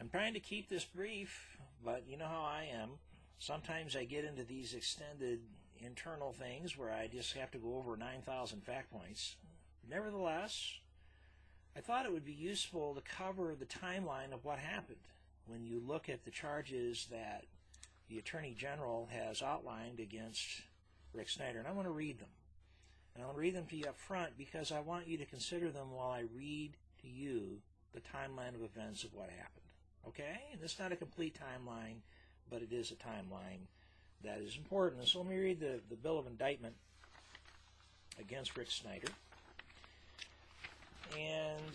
I'm trying to keep this brief, but you know how I am. Sometimes I get into these extended internal things where I just have to go over 9,000 fact points. Nevertheless, I thought it would be useful to cover the timeline of what happened when you look at the charges that the Attorney General has outlined against Rick Snyder. And I want to read them. And I want to read them to you up front because I want you to consider them while I read to you the timeline of events of what happened. Okay? And this is not a complete timeline, but it is a timeline that is important. And so let me read the bill of indictment against Rick Snyder. And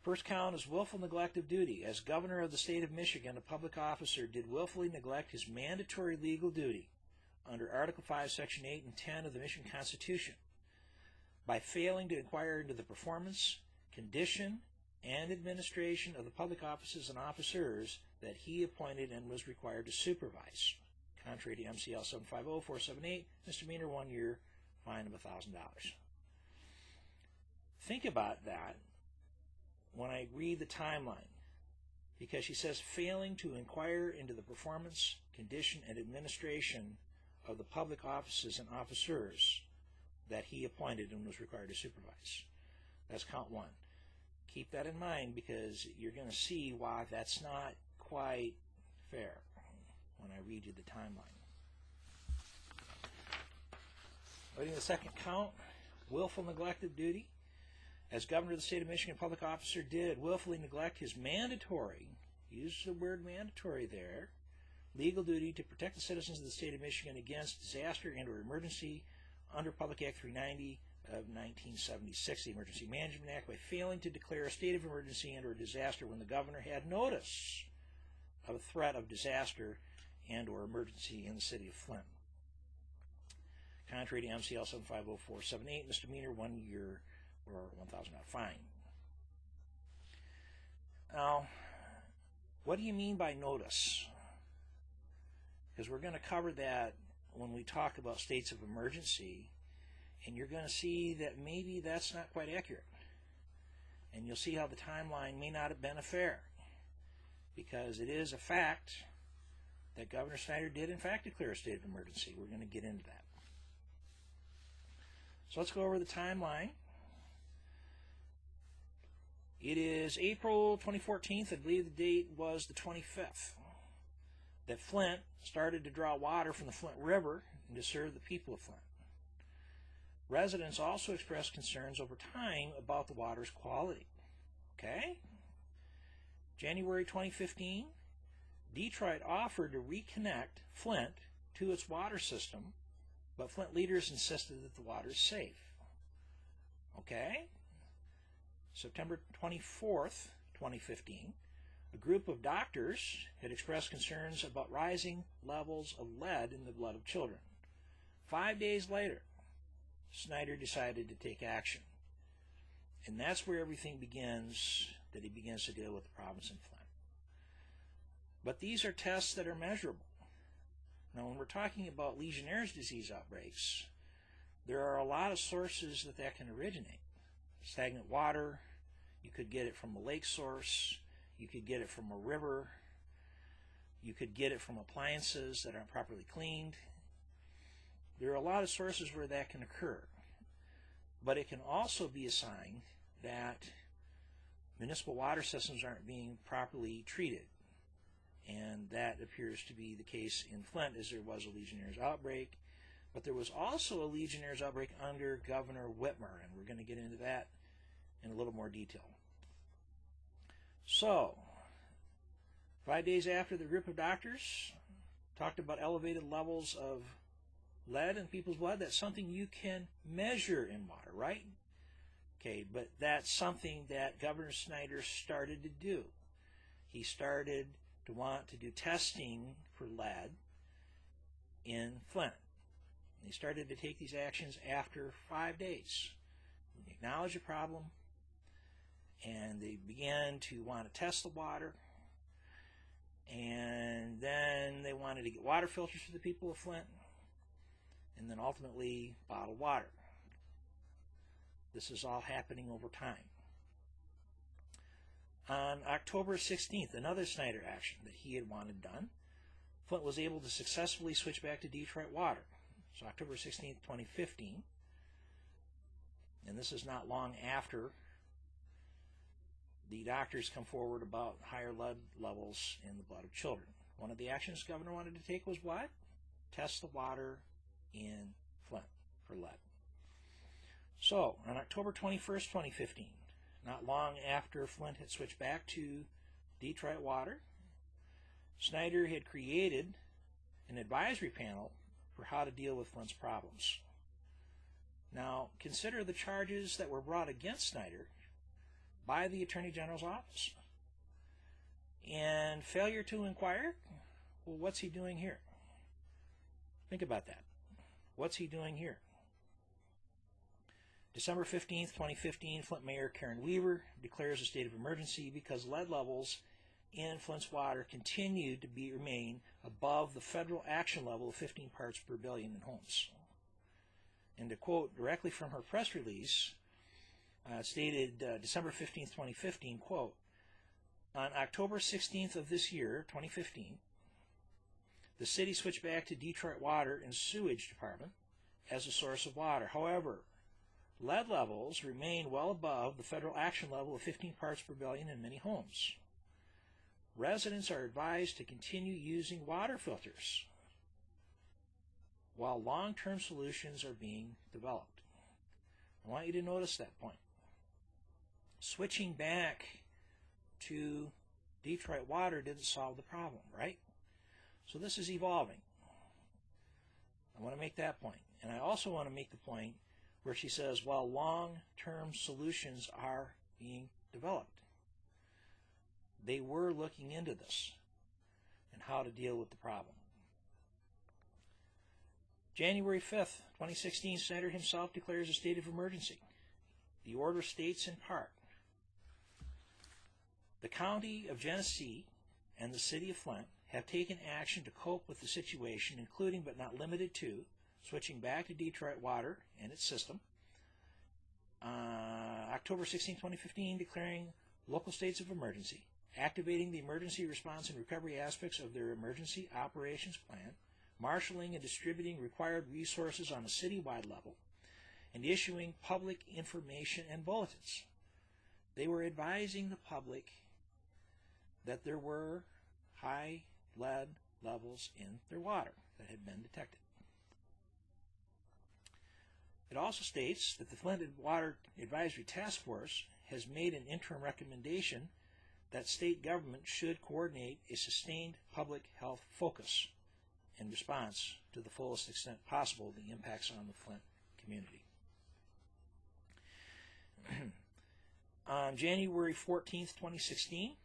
first count is willful neglect of duty. As governor of the state of Michigan, a public officer did willfully neglect his mandatory legal duty under Article 5, Section 8 and 10 of the Michigan Constitution by failing to inquire into the performance, condition, and administration of the public offices and officers that he appointed and was required to supervise. Contrary to MCL 750-478, misdemeanor, 1 year, fine of $1,000. Think about that when I read the timeline, because she says failing to inquire into the performance, condition, and administration of the public offices and officers that he appointed and was required to supervise. That's count one. Keep that in mind because you're going to see why that's not quite fair when I read you the timeline. Reading the second count, willful neglect of duty. As governor of the state of Michigan, a public officer did willfully neglect his mandatory, use the word mandatory there, legal duty to protect the citizens of the state of Michigan against disaster and or emergency under Public Act 390 of 1976, the Emergency Management Act, by failing to declare a state of emergency and or disaster when the governor had notice of a threat of disaster and or emergency in the city of Flint. Contrary to MCL 750-478, misdemeanor, 1 year or $1,000 fine. Now, what do you mean by notice? Because we're going to cover that when we talk about states of emergency, and you're going to see that maybe that's not quite accurate. And you'll see how the timeline may not have been a fair, because it is a fact that Governor Snyder did in fact declare a state of emergency. We're going to get into that. So let's go over the timeline. It is April 2014, I believe the date was the 25th, that Flint started to draw water from the Flint River and to serve the people of Flint. Residents also expressed concerns over time about the water's quality. Okay? January 2015, Detroit offered to reconnect Flint to its water system, but Flint leaders insisted that the water is safe. Okay? September 24th, 2015, a group of doctors had expressed concerns about rising levels of lead in the blood of children. 5 days later, Snyder decided to take action. And that's where everything begins, that he begins to deal with the problems in Flint. But these are tests that are measurable. Now, when we're talking about Legionnaire's disease outbreaks, there are a lot of sources that can originate. Stagnant water, you could get it from a lake source, you could get it from a river, you could get it from appliances that aren't properly cleaned. There are a lot of sources where that can occur. But it can also be a sign that municipal water systems aren't being properly treated. And that appears to be the case in Flint, as there was a Legionnaire's outbreak. But there was also a Legionnaire's outbreak under Governor Whitmer, and we're going to get into that in a little more detail. So, 5 days after, the group of doctors talked about elevated levels of lead in people's blood. That's something you can measure in water, right? Okay, but that's something that Governor Snyder started to do. He started to want to do testing for lead in Flint. And he started to take these actions after 5 days. They acknowledged the problem, and they began to want to test the water, and then they wanted to get water filters for the people of Flint, and then ultimately bottled water. This is all happening over time. On October 16th, another Snyder action that he had wanted done, Flint was able to successfully switch back to Detroit water. So October 16th, 2015, and this is not long after the doctors come forward about higher lead levels in the blood of children. One of the actions the governor wanted to take was what? Test the water in Flint for lead. So, on October 21st, 2015, not long after Flint had switched back to Detroit water, Snyder had created an advisory panel for how to deal with Flint's problems. Now, consider the charges that were brought against Snyder by the Attorney General's office. And failure to inquire? Well, what's he doing here? Think about that. What's he doing here? December 15th, 2015, Flint Mayor Karen Weaver declares a state of emergency because lead levels in Flint's water continued to remain above the federal action level of 15 parts per billion in homes. And to quote directly from her press release, stated December 15th, 2015, quote, on October 16th of this year, 2015, the city switched back to Detroit Water and Sewage Department as a source of water. However, lead levels remain well above the federal action level of 15 parts per billion in many homes. Residents are advised to continue using water filters while long-term solutions are being developed. I want you to notice that point. Switching back to Detroit water didn't solve the problem, right? So this is evolving. I want to make that point. And I also want to make the point where she says, while long-term solutions are being developed. They were looking into this and how to deal with the problem. January 5th, 2016, Snyder himself declares a state of emergency. The order states in part, the County of Genesee and the City of Flint have taken action to cope with the situation, including but not limited to switching back to Detroit water and its system. October 16, 2015, declaring local states of emergency, activating the emergency response and recovery aspects of their emergency operations plan, marshaling and distributing required resources on a citywide level, and issuing public information and bulletins. They were advising the public that there were high lead levels in their water that had been detected. It also states that the Flint Water Advisory Task Force has made an interim recommendation that state government should coordinate a sustained public health focus in response to the fullest extent possible the impacts on the Flint community. On January 14th, 2016,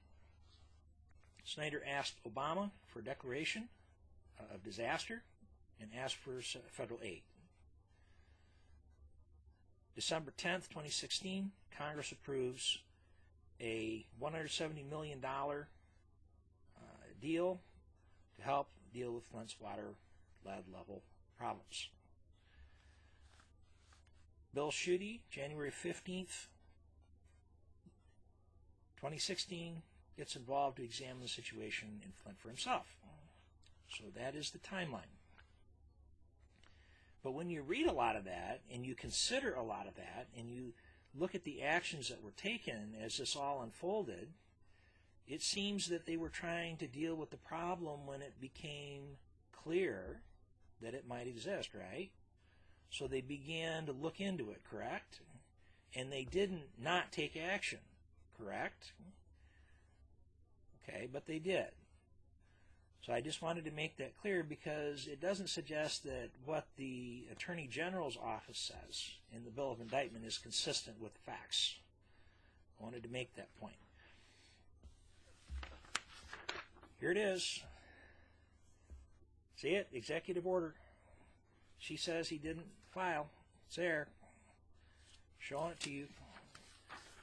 Snyder asked Obama for a declaration of disaster and asked for federal aid. December 10th, 2016, Congress approves a $170 million deal to help deal with Flint's water lead level problems. Bill Schuette, January 15th, 2016, gets involved to examine the situation in Flint for himself. So that is the timeline. But when you read a lot of that, and you consider a lot of that, and you look at the actions that were taken as this all unfolded, it seems that they were trying to deal with the problem when it became clear that it might exist, right? So they began to look into it, correct? And they didn't not take action, correct? Okay, but they did. So I just wanted to make that clear because it doesn't suggest that what the Attorney General's office says in the Bill of Indictment is consistent with the facts. I wanted to make that point. Here it is. See it? Executive order. She says he didn't file. It's there. Showing it to you.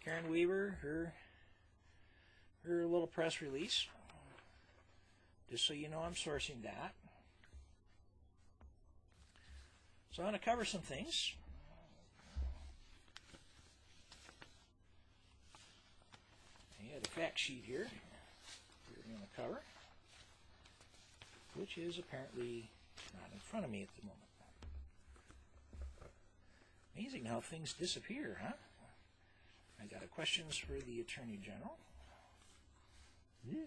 Karen Weaver, her little press release. Just so you know, I'm sourcing that. So I'm going to cover some things. got a fact sheet here we're going to cover, which is apparently not in front of me at the moment. Amazing how things disappear, huh? I got a questions for the Attorney General. Yeah.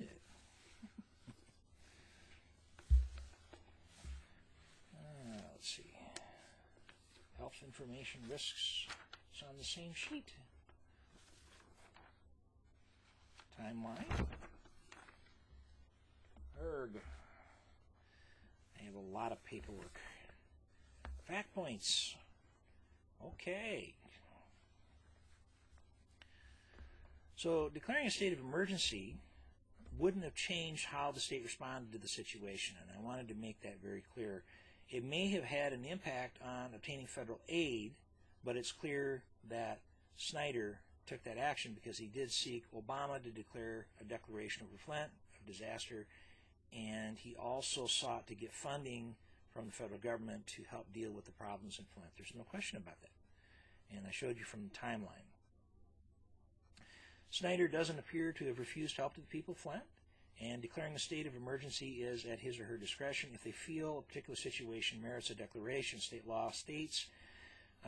Let's see. Health information risks is on the same sheet. Timeline. Erg. I have a lot of paperwork. Fact points. Okay. So declaring a state of emergency wouldn't have changed how the state responded to the situation, and I wanted to make that very clear. It may have had an impact on obtaining federal aid, but it's clear that Snyder took that action because he did seek Obama to declare a declaration over Flint of disaster, and he also sought to get funding from the federal government to help deal with the problems in Flint. There's no question about that. And I showed you from the timeline. Snyder doesn't appear to have refused help to the people of Flint, and declaring a state of emergency is at his or her discretion. If they feel a particular situation merits a declaration, state law states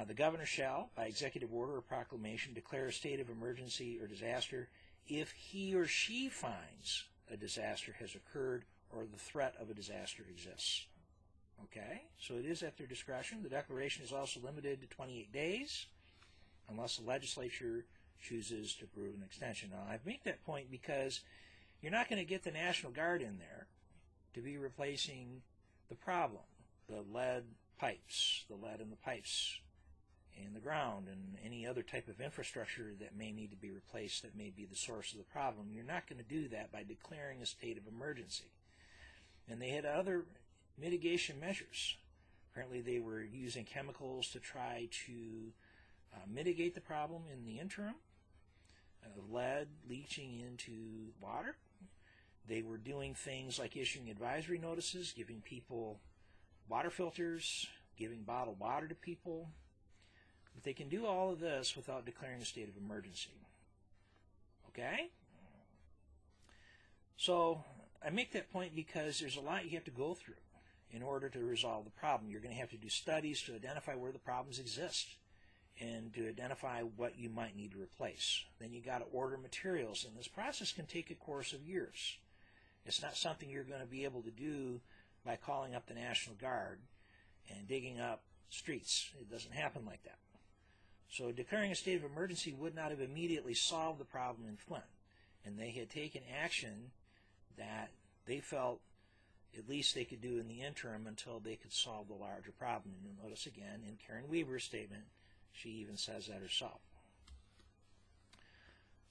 the governor shall, by executive order or proclamation, declare a state of emergency or disaster if he or she finds a disaster has occurred or the threat of a disaster exists. Okay, so it is at their discretion. The declaration is also limited to 28 days unless the legislature chooses to approve an extension. Now, I make that point because you're not going to get the National Guard in there to be replacing the problem, the lead pipes, the lead in the pipes in the ground, and any other type of infrastructure that may need to be replaced that may be the source of the problem. You're not going to do that by declaring a state of emergency. And they had other mitigation measures. Apparently they were using chemicals to try to mitigate the problem in the interim, lead leaching into water. They were doing things like issuing advisory notices, giving people water filters, giving bottled water to people. But they can do all of this without declaring a state of emergency. Okay? So I make that point because there's a lot you have to go through in order to resolve the problem. You're going to have to do studies to identify where the problems exist and to identify what you might need to replace. Then you got to order materials, and this process can take a course of years. It's not something you're going to be able to do by calling up the National Guard and digging up streets. It doesn't happen like that. So declaring a state of emergency would not have immediately solved the problem in Flint, and they had taken action that they felt at least they could do in the interim until they could solve the larger problem. And you'll notice again in Karen Weaver's statement, she even says that herself.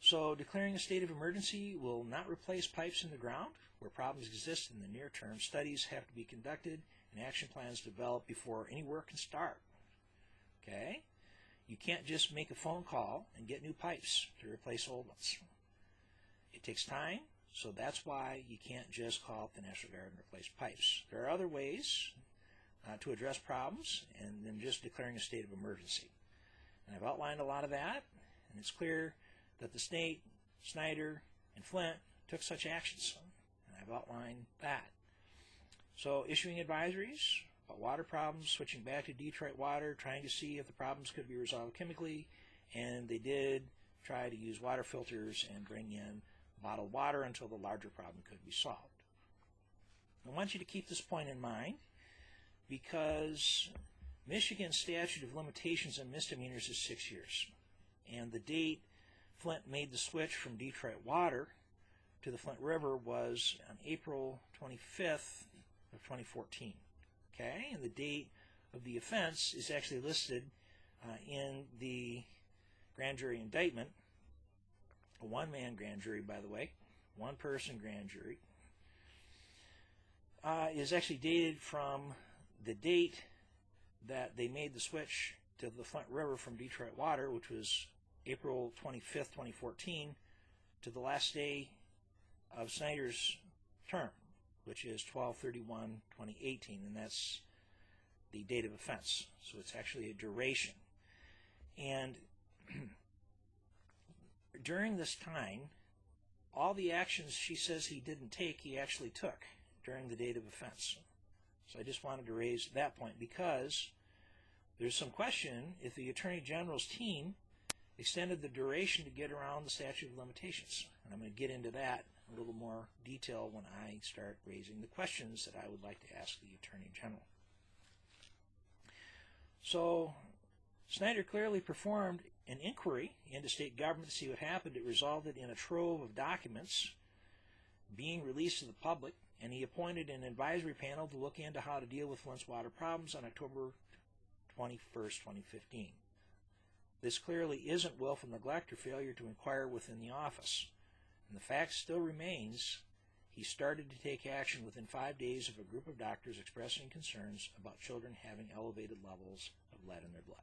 So declaring a state of emergency will not replace pipes in the ground where problems exist in the near term. Studies have to be conducted and action plans developed before any work can start. Okay? You can't just make a phone call and get new pipes to replace old ones. It takes time, so that's why you can't just call up the National Guard and replace pipes. There are other ways to address problems and than just declaring a state of emergency. And I've outlined a lot of that, and it's clear that the state, Snyder, and Flint took such actions, and I've outlined that. So issuing advisories about water problems, switching back to Detroit water, trying to see if the problems could be resolved chemically, and they did try to use water filters and bring in bottled water until the larger problem could be solved. I want you to keep this point in mind because Michigan's statute of limitations on misdemeanors is 6 years, and the date Flint made the switch from Detroit water to the Flint River was on April 25th of 2014. Okay, and the date of the offense is actually listed in the grand jury indictment, a one-man grand jury, by the way, one-person grand jury, is actually dated from the date that they made the switch to the Flint River from Detroit water, which was April 25th, 2014, to the last day of Snyder's term, which is 12/31/2018, and that's the date of offense. So it's actually a duration. And during this time, all the actions she says he didn't take, he actually took during the date of offense. So I just wanted to raise that point because there's some question if the Attorney General's team extended the duration to get around the statute of limitations. And I'm going to get into that in a little more detail when I start raising the questions that I would like to ask the Attorney General. So Snyder clearly performed an inquiry into state government to see what happened. It resulted in a trove of documents being released to the public, and he appointed an advisory panel to look into how to deal with Flint's water problems on October 21st, 2015. This clearly isn't willful neglect or failure to inquire within the office. And the fact still remains he started to take action within 5 days of a group of doctors expressing concerns about children having elevated levels of lead in their blood.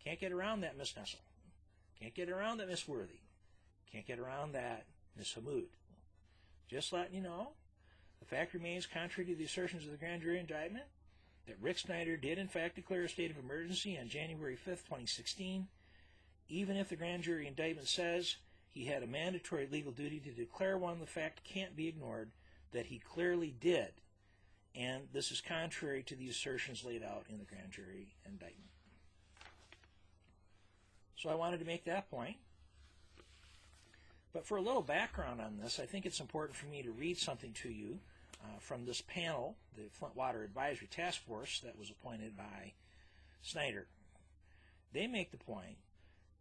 Can't get around that, Miss Nessel. Can't get around that, Miss Worthy. Can't get around that, Miss Hammoud. Just letting you know, the fact remains, contrary to the assertions of the grand jury indictment, that Rick Snyder did in fact declare a state of emergency on January 5th, 2016, even if the grand jury indictment says he had a mandatory legal duty to declare one, the fact can't be ignored that he clearly did, and this is contrary to the assertions laid out in the grand jury indictment. So I wanted to make that point. But for a little background on this, I think it's important for me to read something to you from this panel, the Flint Water Advisory Task Force that was appointed by Snyder. They make the point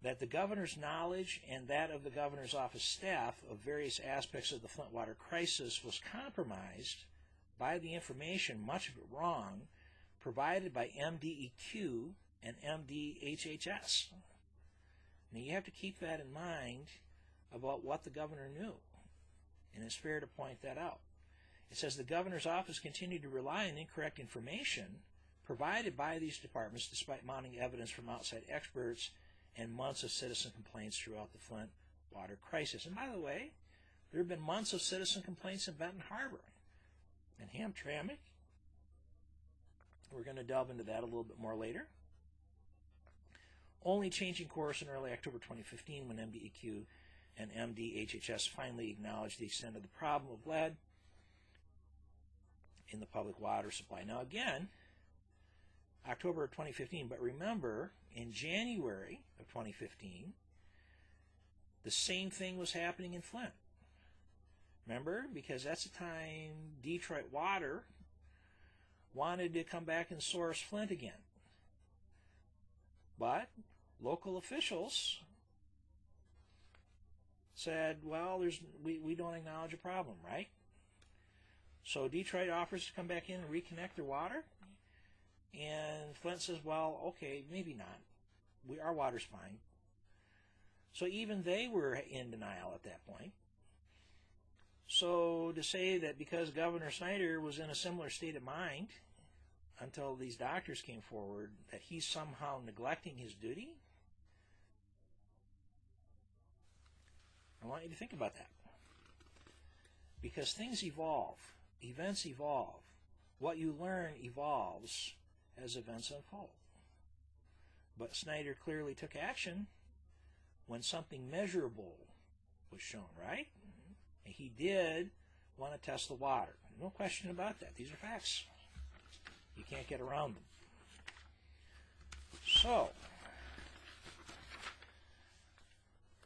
that the governor's knowledge and that of the governor's office staff of various aspects of the Flint water crisis was compromised by the information, much of it wrong, provided by MDEQ and MDHHS. Now you have to keep that in mind about what the governor knew, and it's fair to point that out. It says the governor's office continued to rely on incorrect information provided by these departments despite mounting evidence from outside experts and months of citizen complaints throughout the Flint water crisis. And by the way, there have been months of citizen complaints in Benton Harbor and Hamtramck. We're going to delve into that a little bit more later. Only changing course in early October 2015 when MDEQ and MDHHS finally acknowledged the extent of the problem of lead in the public water supply. Now again, October of 2015, but remember, in January of 2015, the same thing was happening in Flint. Remember? Because that's the time Detroit Water wanted to come back and source Flint again. But local officials said, well, we don't acknowledge a problem, right? So Detroit offers to come back in and reconnect their water. And Flint says, well, okay, maybe not. Our water's fine. So even they were in denial at that point. So to say that because Governor Snyder was in a similar state of mind until these doctors came forward, that he's somehow neglecting his duty, I want you to think about that. Because things evolve. Events evolve. What you learn evolves as events unfold. But Snyder clearly took action when something measurable was shown, right? And he did want to test the water. No question about that. These are facts. You can't get around them. So,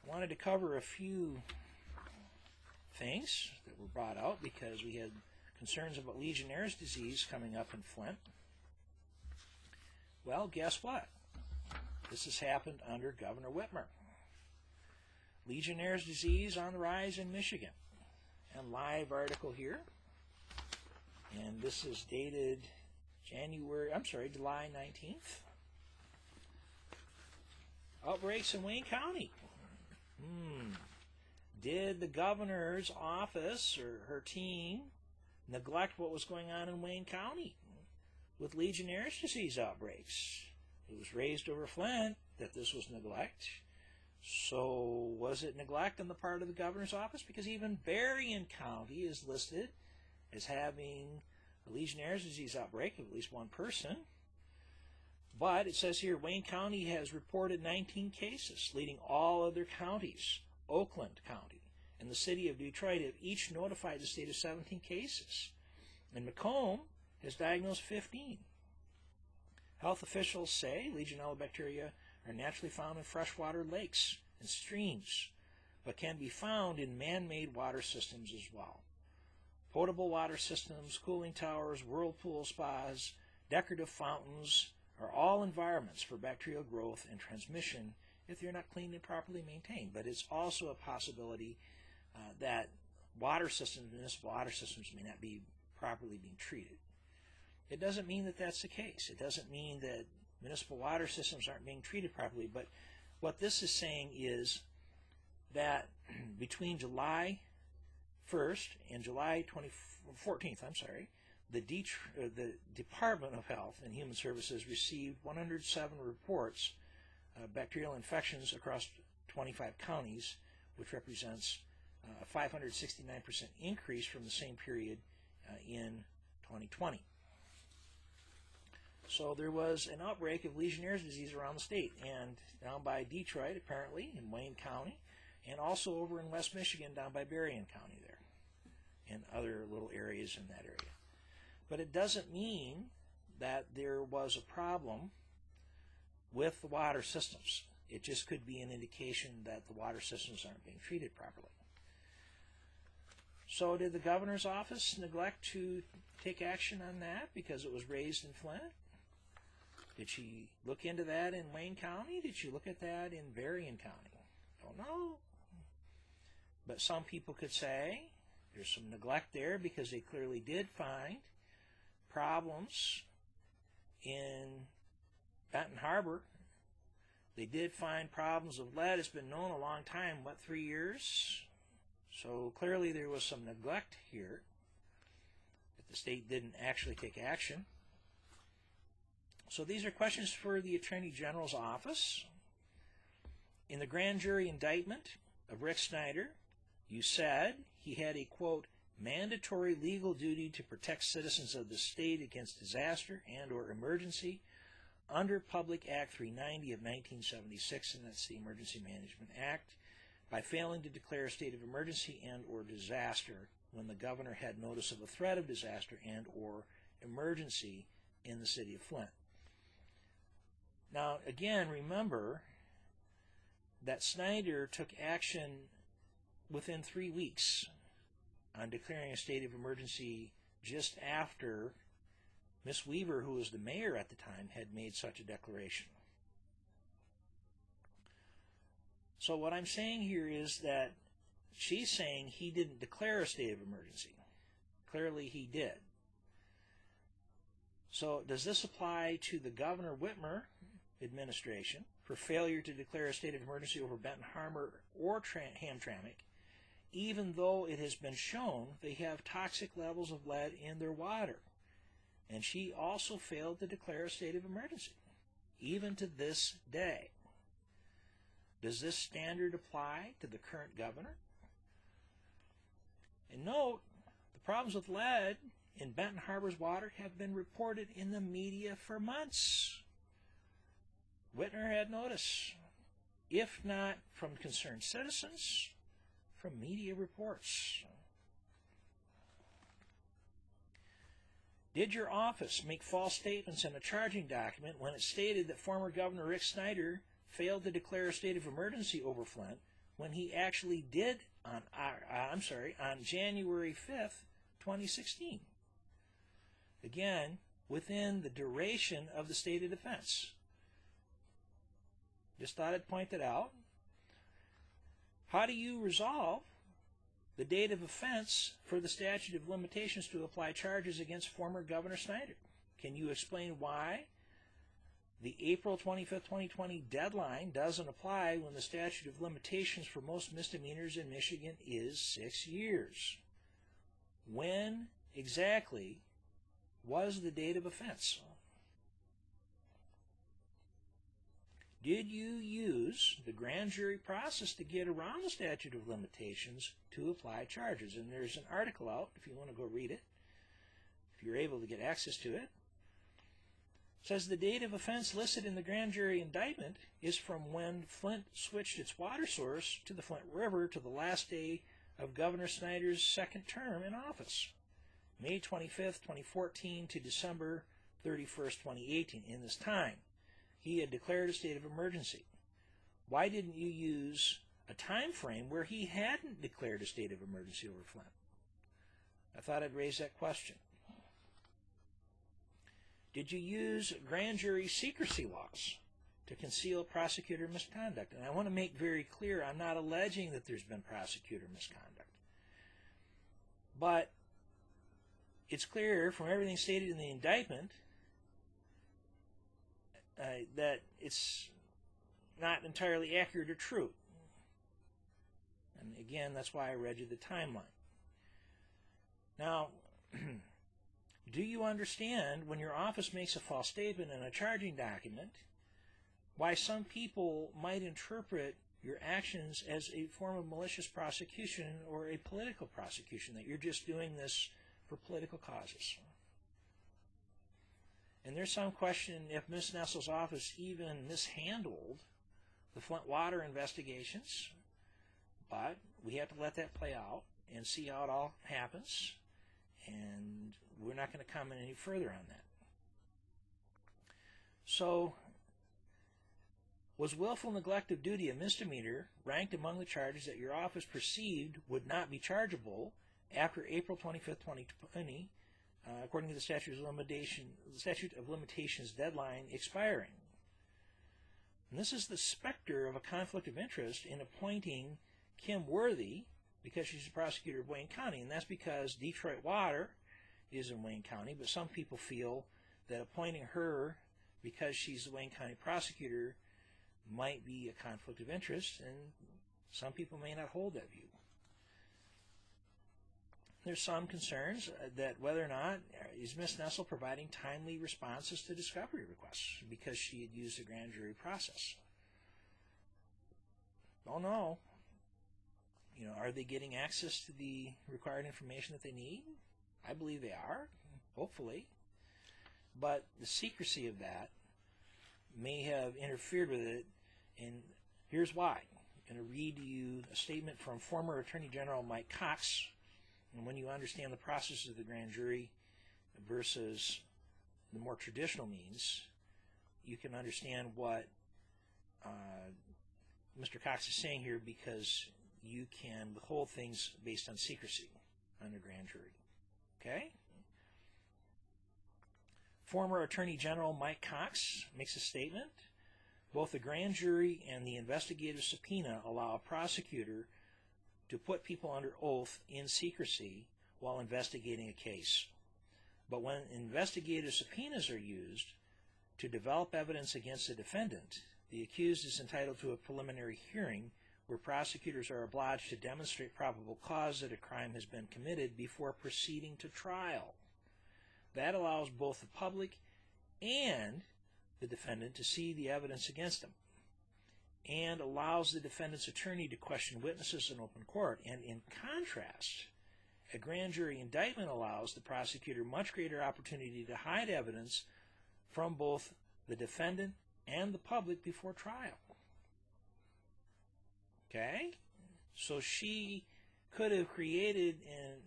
I wanted to cover a few things that were brought out because we had concerns about Legionnaire's disease coming up in Flint. Well, guess what? This has happened under Governor Whitmer. Legionnaire's disease on the rise in Michigan. And live article here. And this is dated July 19th. Outbreaks in Wayne County. Did the governor's office or her team neglect what was going on in Wayne County with Legionnaire's disease outbreaks? It was raised over Flint that this was neglect. So was it neglect on the part of the governor's office? Because even Berrien County is listed as having a Legionnaire's disease outbreak of at least one person. But it says here Wayne County has reported 19 cases, leading all other counties, Oakland County and the city of Detroit have each notified the state of 17 cases. And Macomb has diagnosed 15. Health officials say Legionella bacteria are naturally found in freshwater lakes and streams, but can be found in man-made water systems as well. Potable water systems, cooling towers, whirlpool spas, decorative fountains are all environments for bacterial growth and transmission if they're not cleaned and properly maintained. But it's also a possibility that water systems, municipal water systems, may not be properly being treated. It doesn't mean that that's the case. It doesn't mean that municipal water systems aren't being treated properly. But what this is saying is that between July 1st and July 14th, the Department of Health and Human Services received 107 reports of bacterial infections across 25 counties, which represents a 569% increase from the same period in 2020. So there was an outbreak of Legionnaire's disease around the state, and down by Detroit, apparently, in Wayne County, and also over in West Michigan, down by Berrien County there, and other little areas in that area. But it doesn't mean that there was a problem with the water systems. It just could be an indication that the water systems aren't being treated properly. So did the governor's office neglect to take action on that because it was raised in Flint? Did she look into that in Wayne County? Did she look at that in Berrien County? Don't know. But some people could say there's some neglect there because they clearly did find problems in Benton Harbor. They did find problems of lead. It's been known a long time, 3 years? So clearly there was some neglect here, that the state didn't actually take action. So these are questions for the Attorney General's office. In the grand jury indictment of Rick Snyder, you said he had a, quote, mandatory legal duty to protect citizens of the state against disaster and or emergency under Public Act 390 of 1976, and that's the Emergency Management Act, by failing to declare a state of emergency and or disaster when the governor had notice of a threat of disaster and or emergency in the city of Flint. Now, again, remember that Snyder took action within 3 weeks on declaring a state of emergency just after Miss Weaver, who was the mayor at the time, had made such a declaration. So what I'm saying here is that she's saying he didn't declare a state of emergency. Clearly he did. So does this apply to the Governor Whitmer administration for failure to declare a state of emergency over Benton Harbor or Hamtramck, even though it has been shown they have toxic levels of lead in their water? And she also failed to declare a state of emergency, even to this day. Does this standard apply to the current governor? And note, the problems with lead in Benton Harbor's water have been reported in the media for months. Whitmer had notice, if not from concerned citizens, from media reports. Did your office make false statements in a charging document when it stated that former Governor Rick Snyder failed to declare a state of emergency over Flint when he actually did on January 5th, 2016? Again, within the duration of the state of defense. Just thought I'd point that out. How do you resolve the date of offense for the statute of limitations to apply charges against former Governor Snyder? Can you explain why the April 25th, 2020 deadline doesn't apply when the statute of limitations for most misdemeanors in Michigan is 6 years? When exactly was the date of offense? Did you use the grand jury process to get around the statute of limitations to apply charges? And there's an article out if you want to go read it, if you're able to get access to it. It says the date of offense listed in the grand jury indictment is from when Flint switched its water source to the Flint River to the last day of Governor Snyder's second term in office, May 25th, 2014 to December 31st, 2018. In this time, he had declared a state of emergency. Why didn't you use a time frame where he hadn't declared a state of emergency over Flint? I thought I'd raise that question. Did you use grand jury secrecy laws to conceal prosecutor misconduct? And I want to make very clear, I'm not alleging that there's been prosecutor misconduct. But it's clear from everything stated in the indictment that it's not entirely accurate or true. And again, that's why I read you the timeline. Now, do you understand when your office makes a false statement in a charging document, why some people might interpret your actions as a form of malicious prosecution or a political prosecution, that you're just doing this for political causes? And there's some question if Ms. Nessel's office even mishandled the Flint water investigations, but we have to let that play out and see how it all happens, and we're not going to comment any further on that. So, was willful neglect of duty a misdemeanor ranked among the charges that your office perceived would not be chargeable after April 25th, 2020, according to the statute of limitations deadline expiring? And this is the specter of a conflict of interest in appointing Kim Worthy because she's a prosecutor of Wayne County, and that's because Detroit Water is in Wayne County, but some people feel that appointing her because she's the Wayne County prosecutor might be a conflict of interest, and some people may not hold that view. There's some concerns that whether or not is Ms. Nessel providing timely responses to discovery requests because she had used the grand jury process. Oh no. Are they getting access to the required information that they need? I believe they are, hopefully. But the secrecy of that may have interfered with it, and here's why. I'm going to read to you a statement from former Attorney General Mike Cox. And when you understand the process of the grand jury versus the more traditional means, you can understand what Mr. Cox is saying here, because you can withhold things based on secrecy under grand jury. Okay? Former Attorney General Mike Cox makes a statement. Both the grand jury and the investigative subpoena allow a prosecutor to put people under oath in secrecy while investigating a case. But when investigative subpoenas are used to develop evidence against a defendant, the accused is entitled to a preliminary hearing where prosecutors are obliged to demonstrate probable cause that a crime has been committed before proceeding to trial. That allows both the public and the defendant to see the evidence against them, and allows the defendant's attorney to question witnesses in open court. And in contrast, a grand jury indictment allows the prosecutor much greater opportunity to hide evidence from both the defendant and the public before trial. Okay? So she could have created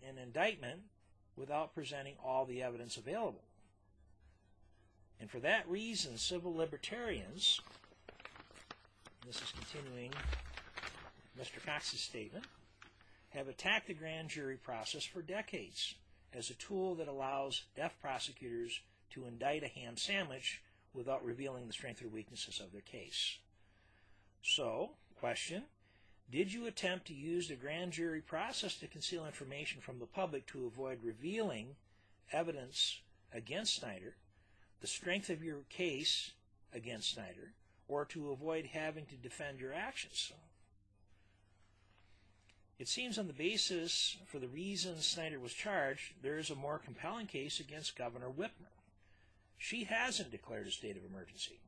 an indictment without presenting all the evidence available. And for that reason, civil libertarians, this is continuing Mr. Cox's statement, have attacked the grand jury process for decades as a tool that allows deaf prosecutors to indict a ham sandwich without revealing the strengths or weaknesses of their case. So, question, did you attempt to use the grand jury process to conceal information from the public to avoid revealing evidence against Snyder, the strength of your case against Snyder, or to avoid having to defend your actions? It seems on the basis for the reasons Snyder was charged, there is a more compelling case against Governor Whitmer. She hasn't declared a state of emergency.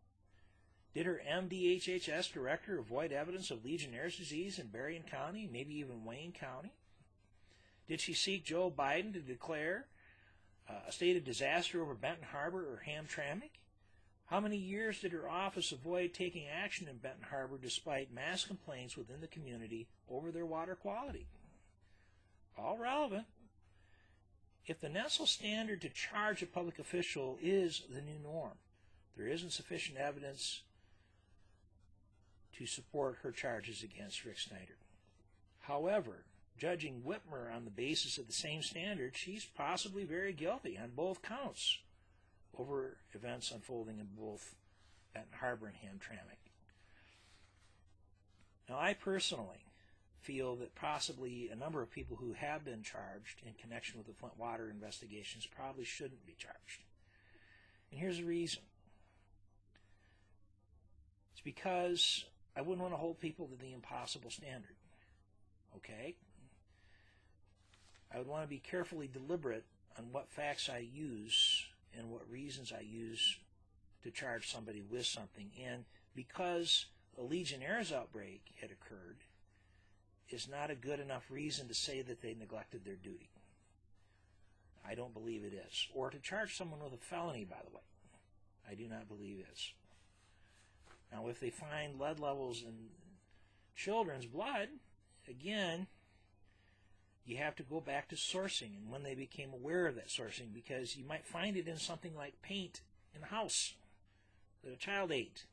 Did her MDHHS director avoid evidence of Legionnaire's disease in Berrien County, maybe even Wayne County? Did she seek Joe Biden to declare a state of disaster over Benton Harbor or Hamtramck? How many years did her office avoid taking action in Benton Harbor despite mass complaints within the community over their water quality? all relevant. If the Nessel standard to charge a public official is the new norm, there isn't sufficient evidence to support her charges against Rick Snyder. However, judging Whitmer on the basis of the same standard, she's possibly very guilty on both counts over events unfolding in both Benton Harbor and Hamtramck. Now, I personally feel that possibly a number of people who have been charged in connection with the Flint water investigations probably shouldn't be charged. And here's the reason. It's because I wouldn't want to hold people to the impossible standard. Okay? I would want to be carefully deliberate on what facts I use and what reasons I use to charge somebody with something. And because the Legionnaires' outbreak had occurred is not a good enough reason to say that they neglected their duty. I don't believe it is. Or to charge someone with a felony, by the way. I do not believe it is. Now, if they find lead levels in children's blood, again, you have to go back to sourcing and when they became aware of that sourcing, because you might find it in something like paint in a house that a child ate.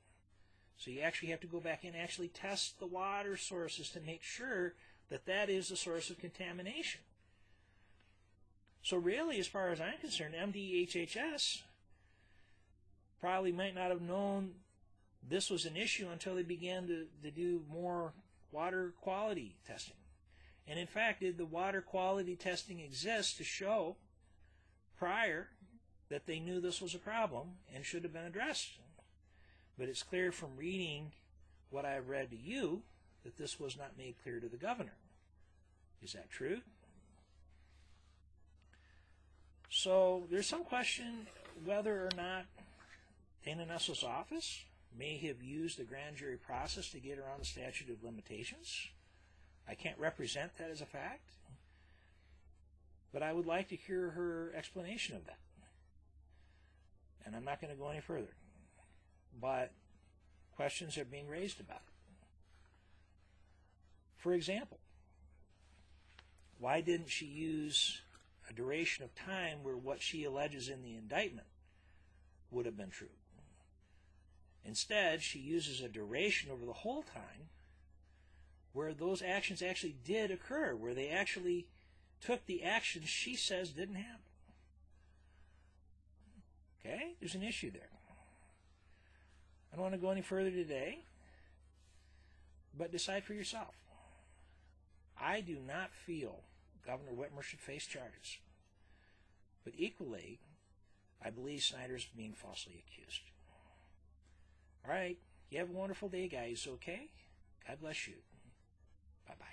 So you actually have to go back and actually test the water sources to make sure that that is the source of contamination. So really, as far as I'm concerned, MDHHS probably might not have known this was an issue until they began to do more water quality testing. And in fact, did the water quality testing exist to show prior that they knew this was a problem and should have been addressed? But it's clear from reading what I've read to you that this was not made clear to the governor. Is that true? So there's some question whether or not Dana Nessel's office may have used the grand jury process to get around the statute of limitations. I can't represent that as a fact, but I would like to hear her explanation of that. And I'm not going to go any further, but questions are being raised about it. For example, why didn't she use a duration of time where what she alleges in the indictment would have been true? Instead, she uses a duration over the whole time where those actions actually did occur, where they actually took the actions she says didn't happen. Okay? There's an issue there. I don't want to go any further today, but decide for yourself. I do not feel Governor Whitmer should face charges, but equally, I believe Snyder's being falsely accused. All right. You have a wonderful day, guys, okay? God bless you. Bye-bye.